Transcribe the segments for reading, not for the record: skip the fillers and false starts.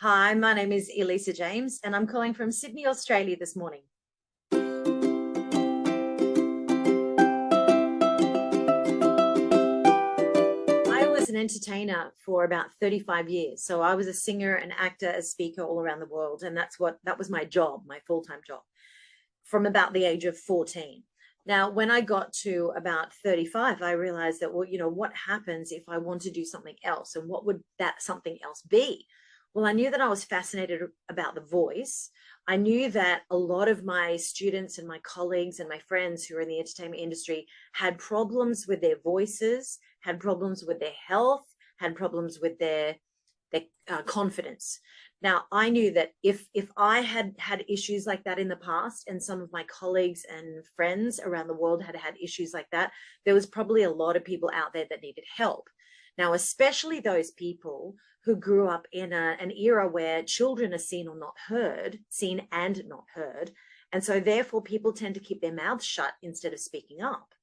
Hi, my name is Elisa James, and I'm calling from Sydney, Australia this morning. I was an entertainer for about 35 years. So I was a singer, an actor, a speaker all around the world. And that was my job, my full-time job, from about the age of 14. Now, when I got to about 35, I realized that, well, what happens if I want to do something else? And what would that something else be? Well, I knew that I was fascinated about the voice. I knew that a lot of my students and my colleagues and my friends who are in the entertainment industry had problems with their voices, had problems with their health, had problems with their confidence. Now, I knew that if I had had issues like that in the past, and some of my colleagues and friends around the world had had issues like that, there was probably a lot of people out there that needed help. Now, especially those people who grew up in an era where children are seen or not heard, seen and not heard. And so therefore people tend to keep their mouths shut instead of speaking up.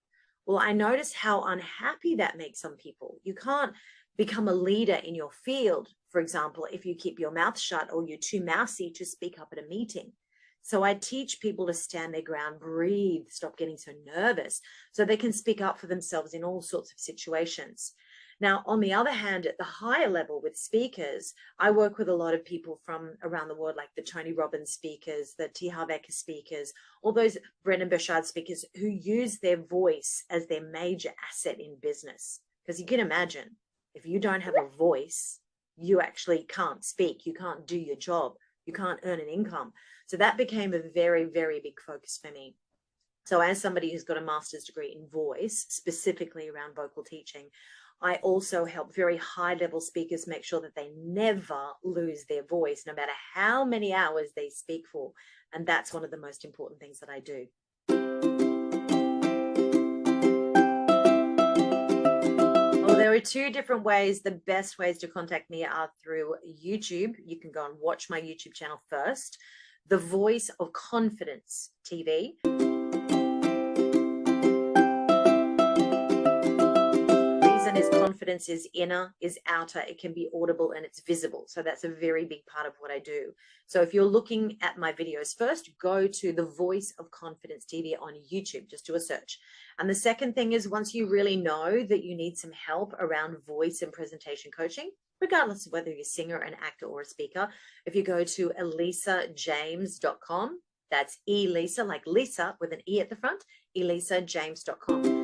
Well, I noticed how unhappy that makes some people. You can't become a leader in your field, for example, if you keep your mouth shut or you're too mousy to speak up at a meeting. So I teach people to stand their ground, breathe, stop getting so nervous, so they can speak up for themselves in all sorts of situations. Now, on the other hand, at the higher level with speakers, I work with a lot of people from around the world, like the Tony Robbins speakers, the T. Harv Eker speakers, all those Brendan Burchard speakers who use their voice as their major asset in business. Because you can imagine, if you don't have a voice, you actually can't speak, you can't do your job, you can't earn an income. So that became a very, very big focus for me. So as somebody who's got a master's degree in voice, specifically around vocal teaching, I also help very high-level speakers make sure that they never lose their voice, no matter how many hours they speak for. And that's one of the most important things that I do. Well, there are two different ways. The best ways to contact me are through YouTube. You can go and watch my YouTube channel first, The Voice of Confidence TV. Is confidence is inner, is outer, it can be audible, and it's visible. So that's a very big part of what I do. So if you're looking at my videos first, go to The Voice of Confidence TV on YouTube, just do a search. And the second thing is, once you really know that you need some help around voice and presentation coaching, regardless of whether you're a singer, an actor, or a speaker, if you go to elisajames.com, that's Elisa, like Lisa with an E at the front, elisajames.com.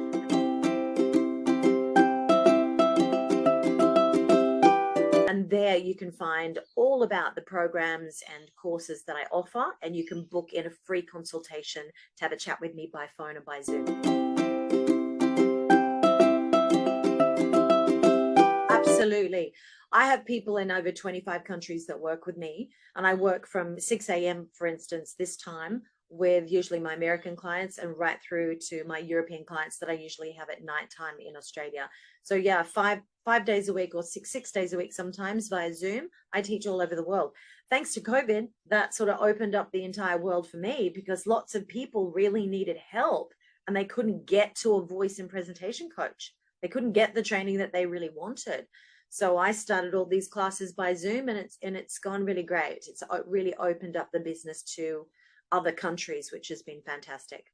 And there you can find all about the programs and courses that I offer, and you can book in a free consultation to have a chat with me by phone or by Zoom. Absolutely. I have people in over 25 countries that work with me, and I work from 6 a.m., for instance, this time, with usually my American clients, and right through to my European clients that I usually have at nighttime in Australia. So yeah, five days a week, or six days a week sometimes via Zoom. I teach all over the world. Thanks to COVID, that sort of opened up the entire world for me, because lots of people really needed help and they couldn't get to a voice and presentation coach. They couldn't get the training that they really wanted. So I started all these classes by Zoom, and it's gone really great. It's really opened up the business to other countries, which has been fantastic.